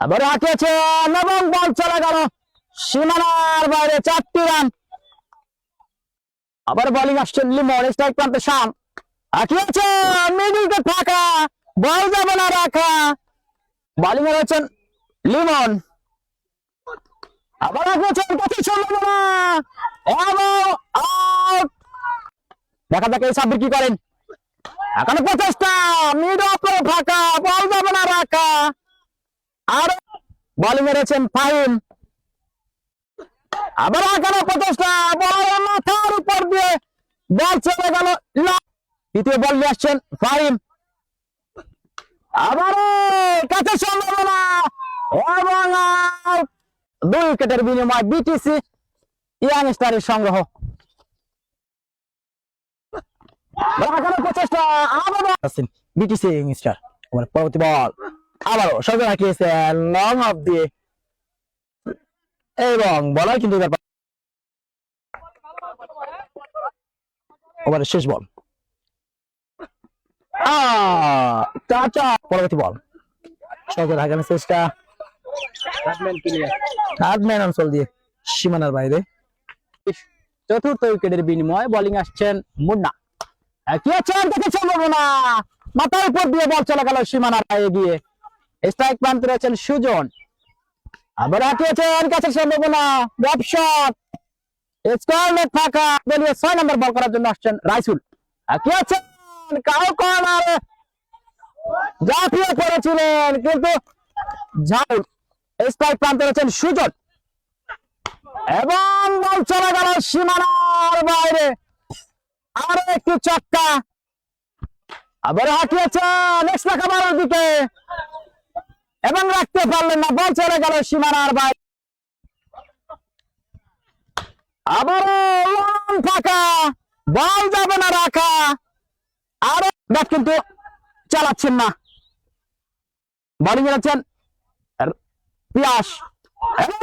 আবার রাখিয়েছেন এবং বল চলে গেল সীমানার বাইরে, 4টি রান। আবার বোলিং আসছেন লিমন, স্ট্রাইক প্রান্তে শাম, রাখিয়েছেন মিডলকে ফাঁকা, বল যাবে না রাখা। বোলিং এ রয়েছেন লিমন, আবার রাখিয়েছেন কাছে সম্ভাবনা এবং আউট। দেখা যাক এই সাব্বির কি করেন। এখনো 50টা, মিডল ফাঁকা, বল যাবে না রাখা। আর বোলিং এ রয়েছেন ফাহিম, আবার এখনো 50টা, বল মাথার উপর দিয়ে বল চলে গেল। দ্বিতীয় বল নিয়ে আসছেন ফাহিম, আবার কাছে সম্ভাবনা এবং 2 উইকেটের বিনিময় বিটিসি ইয়াং স্টারের সংগ্রহ। এখনো 50টা, আবার বিটিসি ইয়াং স্টার। পরবর্তী বল আবারও সঙ্গে রাখিয়েছেন লং অফ দিয়ে এবং বলার কিন্তু ব্যাপার। ওভারের শেষ বল, পরবর্তী বল সঙ্গে রাখানোর চেষ্টা, থার্ডম্যান অঞ্চল দিয়ে সীমানার বাইরে। চতুর্থ উইকেটের বিনিময়ে বোলিং আসছেন মুন্না, সম্ভাবনা মাথার উপর দিয়ে বল চলে গেল সীমানার বাইরে গিয়ে। স্ট্রাইক প্রান্তে রয়েছেন সুজন, আবার রাখিয়েছেন কাছে সম্ভাবনা, ড্রপ শট, স্কোয়ার ফাঁকা। দলীয় 6 নম্বর বল করার জন্য আসছেন রাইসুল, রাখিয়েছেন কাউ কর্নারে ঝাঁপিয়ে পড়েছিলেন কিন্তু ঝাউল। স্ট্রাইক প্রান্তে রয়েছেন সুজন এবং বল চলে গেল সীমানার বাইরে। আরো একটি ছক্কা, আবার হাঁটিয়েছেন এক্সট্রা কাভারের দিকে এবং রাখতে পারলেন না, বল চলে গেল সীমানার বাইরে। আবার ফাঁকা, বল যাবে না রাখা। আরো ব্যাট কিন্তু চালাচ্ছেন না। বোলিং এ আছেন পিয়াস এবং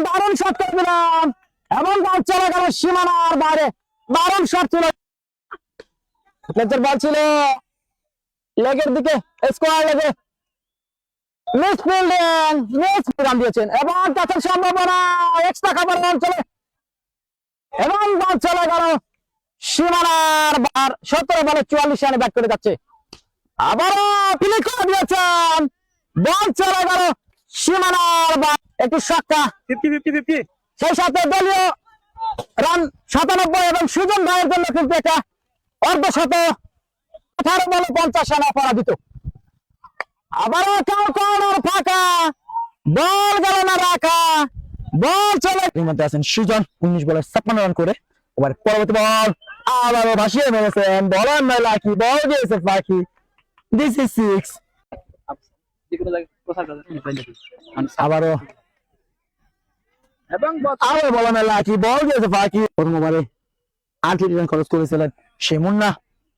দারুণ শট করে দিলাম এবং বল চলে গেল সীমানার বাইরে। দারুণ শট ছিল, বল ছিল লেগের দিকে, স্কোয়ার লেগে মিস ফিল্ডিং, মিস রান দিয়েছেন এবং কাছে সম্ভাবনা এক্সট্রা কাভার অঞ্চলে এবং বল চলে গেল সীমানার বার। 17 বলে 44 রানে ব্যাট করে যাচ্ছে। আবারও ফিনিশ করে দিয়েছেন, বল চলে গেল সীমানার বার। একটি ছক্কা, 50-50, সেই সাথে দলীয় রান 97 এবং সুজন ভাইয়ের জন্য কিন্তু এটা অর্ধশত। 18 বলে 50 রান অপরাজিত। আবারও কেউ কর্নার ফাঁকা, বল গেল না রাখা, বল চলে মধ্যে আছেন সুজন 19 বলে 56 রান করে। এবার পরবর্তী বল আবারও ভাসিয়ে মেরেছেন, বলার নয় লাকি, বল দিয়েছে ফাঁকি। This is 6। আবারও আরো বলা নয় লাকি, বল দিয়েছে ফাঁকি। প্রথম ওভারে 8 রান খরচ করেছিলেন সে মুন্না।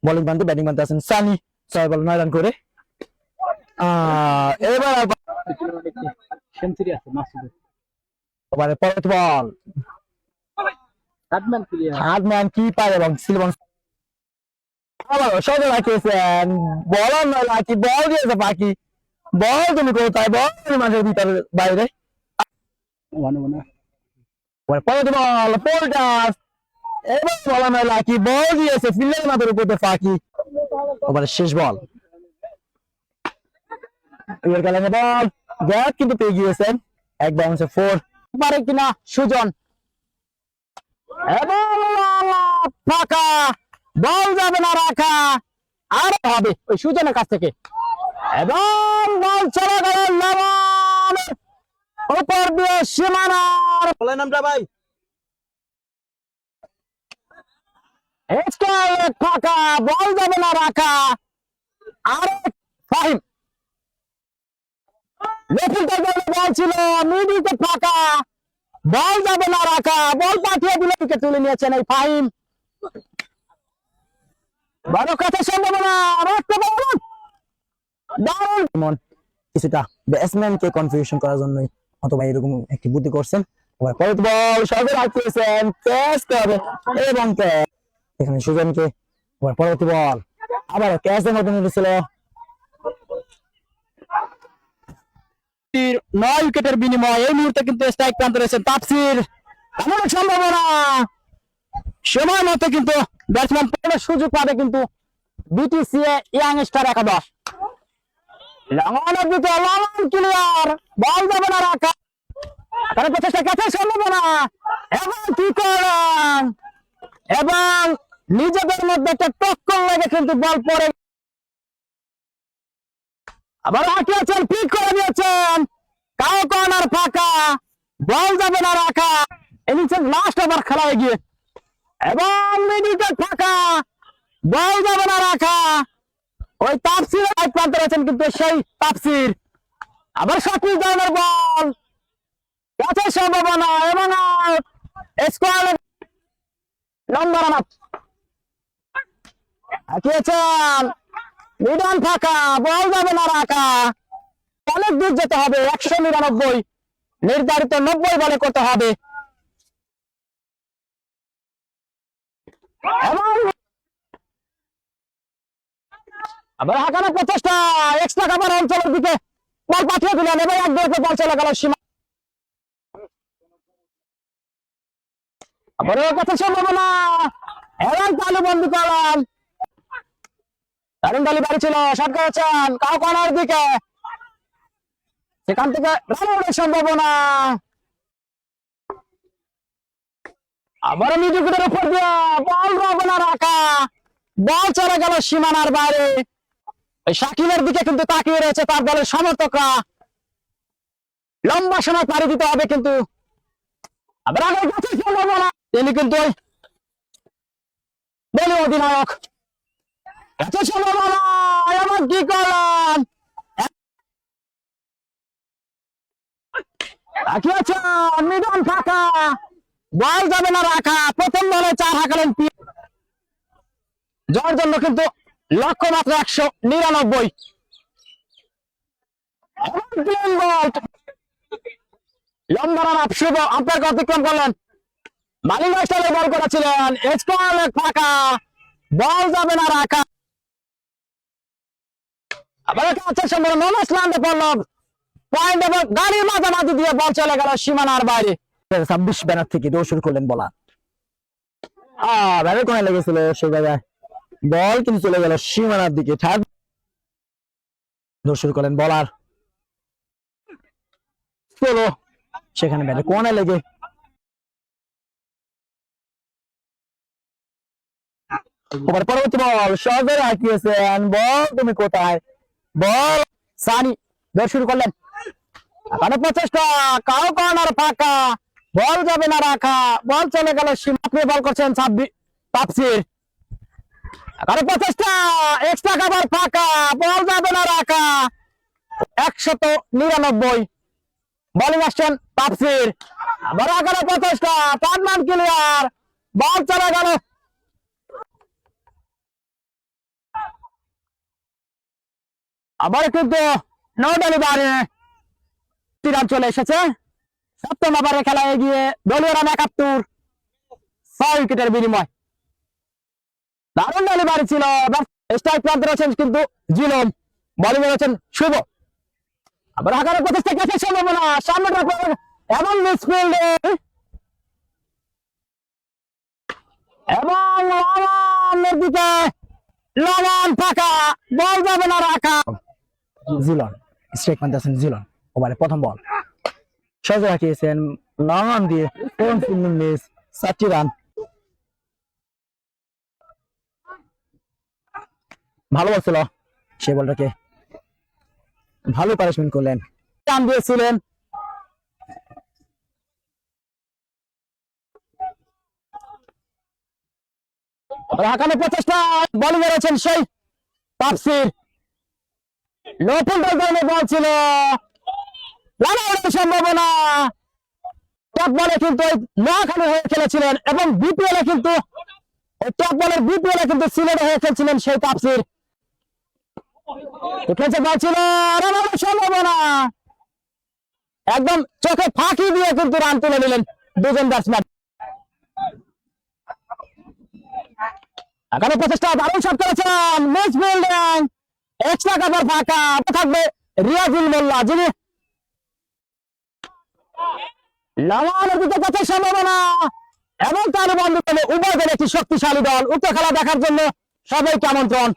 বোলিং প্রান্তে ব্যাটিং প্রান্তে আছেন সানি, 6 বলে 9 রান করে। এবার সেঞ্চুরি আছে মাসুদের। এবারে পরবর্তী বল হার্ডম্যান কিপার এবং সিলভান আবারও সঙ্গে রাখিয়েছেন, বলার নয় লাকি, বল দিয়েছে ফাঁকি। বল তুমি কোথায়, বল তুমি মাঠের ভিতরে বাইরে। পরবর্তী বল পোল্টার, এবার বলা নয় লাকি, বল দিয়েছে ফিল্ডের মাঠের উপর ফাঁকি। এবারে শেষ বল, বল ব্যাট কিন্তু পেয়ে গিয়েছেন, এক বাউন্সে 4 পারে কিনা সুজন এবং ফাঁকা, বল যাবে না রাখা। আর হবে ওই সুজনের কাছ থেকে এবং বল চলে গেল লবণের উপর দিয়ে সীমানার। বলেন নামটা ভাই। ফাঁকা, বল যাবে না রাখা। আর ফাহিম বল ছিল মিডিলকে ফাঁকা, বল যাবে না রাখা, বল পাঠিয়ে দিলে উইকেট তুলে নিয়েছেন এই ফাহিম। বড় কথা সম্ভাবনা রাখতে পারবেন, দারুণ কিছুটা ব্যাটসম্যানকে কনফিউশন করার জন্যই অথবা এরকম একটি বুদ্ধি করছেন। পরবর্তী বল সবে রাখতেছেন, টেস্ট হবে এবং এখানে সুজনকে। পরবর্তী বল আবার ক্যাচের মধ্যে নিয়েছিল 9 উইকেটের বিনিময় এই মুহূর্তে কিন্তু স্ট্রাইক প্রান্তে রয়েছেন তাফসীর। এমন সম্ভাবনা সময় মতো কিন্তু ব্যাটসম্যান পড়ার সুযোগ পাবে কিন্তু বিটিসিএ ইয়াং স্টার একাদশ। লঙ্ঘনের দিকে লঙ্ঘন ক্লিয়ার, বল যাবে না রাখা, তার প্রচেষ্টা ক্যাচের সম্ভাবনা এবং কি করেন এবং নিজেদের মধ্যে একটা টক্কর লেগে কিন্তু বল পড়ে আবার আঁকিয়েছেন, পিক করে দিয়েছেন, কাও কর্নার ফাঁকা, বল যাবে না রাখা। ইনিংসের লাস্ট ওভার খেলা এগিয়ে এবং মিডল ফাঁকা, বল যাবে না রাখা। ওই তাফসীর এক প্রান্তে রয়েছেন কিন্তু সেই তাফসীর আবার সঠিক ধরনের বল, ক্যাচের সম্ভাবনা এবং স্কোয়ার লম্বা রান আপ আঁকিয়েছেন, মিডল ফাঁকা, বল যাবে না রাখা। অনেক দূর যেতে হবে, 199 নির্ধারিত 90 বলে করতে হবে এবং আবার হাঁকানোর প্রচেষ্টা, এক্সট্রা কাভার অঞ্চলের দিকে বল পাঠিয়ে দিলেন এবং এক দৌড়ে বল চলে গেল সীমা। আবার কাছে সম্ভাবনা এবং তালু বন্ধু করলেন, দারুণ তালি বাড়ি ছিল, শট করেছেন কাও কর্নার দিকে, সেখান থেকে রানের সম্ভাবনা আবার মিডুকুটের উপর দিয়ে বল যাবে না রাখা, বল চলে গেল সীমানার বাইরে। ওই শাকিলের দিকে কিন্তু তাকিয়ে রয়েছে তার দলের সমর্থকরা, লম্বা সময় পাড়ি দিতে হবে কিন্তু আবার আগের কাছে সম্ভাবনা, তিনি কিন্তু দলীয় অধিনায়ক, এত সম্ভাবনা এমন কি করলেন, মিডন ফাঁকা, বল যাবে না রাখা। প্রথম বলে 4 হাঁকালেন, যার জন্য কিন্তু লক্ষ্য মাত্র 199। লম্বা রান আপ, শুভ আম্পায়ারকে অতিক্রম করলেন, মালিক স্টাইলে বল করেছিলেন, স্কোয়ার ফাঁকা, বল যাবে না রাখা। আবার কাছের সম্ভাবনা নমস্লান্ডে পড়ল, পয়েন্ট এবং গাড়ির মাঝামাঝি দিয়ে বল চলে গেল সীমানার বাইরে। 26 ব্যানার থেকে দৌড় শুরু করলেন বলার, ব্যাটার কোণে লেগেছিল সে জায়গায়, বল কিন্তু চলে গেল সীমানার দিকে, দৌড় শুরু করলেন বলার, চলো সেখানে ব্যাটার কোণে লেগে পরবর্তী বল সহজে রাখিয়েছেন, বল তুমি কোথায়, বল সানি, দৌড় শুরু করলেন, এখানে প্রচেষ্টা, কাও কর্নার ফাঁকা, বল যাবে না রাখা, বল চলে গেল সীমা, বল করছেন তাফসীর, এখানে প্রচেষ্টা, এক্সট্রা কাভার ফাঁকা, বল যাবে না রাখা। 199 বলিং আসছেন তাফসীর, আবার এখানে প্রচেষ্টা, পার্টনার ক্লিয়ার, বল চলে গেল আবার কিন্তু নৌডালি বাড়ে রান চলে এসেছে। 7ম ওভারে খেলা এগিয়ে দলীয় রান 71, 6 উইকেটের বিনিময়। দারুণ ডেলিভারি ছিল, স্ট্রাইক প্রান্তে রয়েছেন কিন্তু জিলম, বলিং রয়েছেন শুভ, আবার আগামী প্রচেষ্টা ক্যাচের সম্ভাবনা, সামনে এবং মিসফিল্ডে এবং লঙ্ঘনের দিকে লঙ্ঘন ফাঁকা, বল যাবে না রাখা। জিলন স্ট্রাইক প্রান্তে আছেন জিলন, ওভারে প্রথম বল সহজে রাখিয়েছেন লঙ্ঘন দিয়ে, 7টি রান, ভালো বলছিল সে বলটাকে ভালো পানিশমেন্ট করলেন, রান দিয়েছিলেন। হাকানের প্রচেষ্টা, বলিং রয়েছেন সেই তাফসীর, নতুন বল ছিল, সম্ভাবনা, টপ বলে কিন্তু নোয়াখালী হয়ে খেলেছিলেন এবং বিপিএল এ কিন্তু টপ বলের বিপিএল এ কিন্তু সিলেট হয়ে খেলছিলেন সেই তাফসীর, সম্ভাবনা একদম চোখে ফাঁকি দিয়ে কিন্তু রান তুলে নিলেন দুজন ব্যাটসম্যান। এখানে 25টা দারুণ শট করেছেন, মিস ফিল্ডিং, এক্সট্রা কাভার ফাঁকা থাকবে রিয়াজুল মোল্লা, যিনি লামানের দিকে যাচ্ছে সম্ভাবনা এবং তার বন্ধু দলে উভয় দল একটি শক্তিশালী দল। উক্ত খেলা দেখার জন্য সবাইকে আমন্ত্রণ।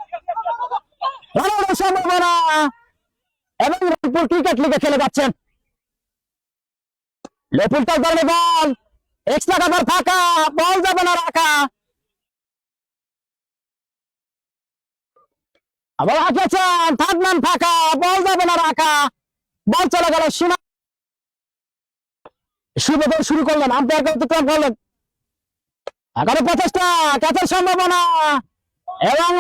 রানের সম্ভাবনা এবং লিভারপুল ক্রিকেট লিগে খেলে যাচ্ছেন। লিভারপুল তার দলে বল, এক্সট্রা কাভার ফাঁকা, বল যাবে না রাখা, আবার হাঁকিয়েছেন, থার্ড ম্যান ফাঁকা, বল যাবে না রাখা, বল চলে গেল সীমা। শুভদল শুরু করলেন, আম্পায়ারকে অতিক্রম করলেন। এখানে 25টা ক্যাচের সম্ভাবনা এবং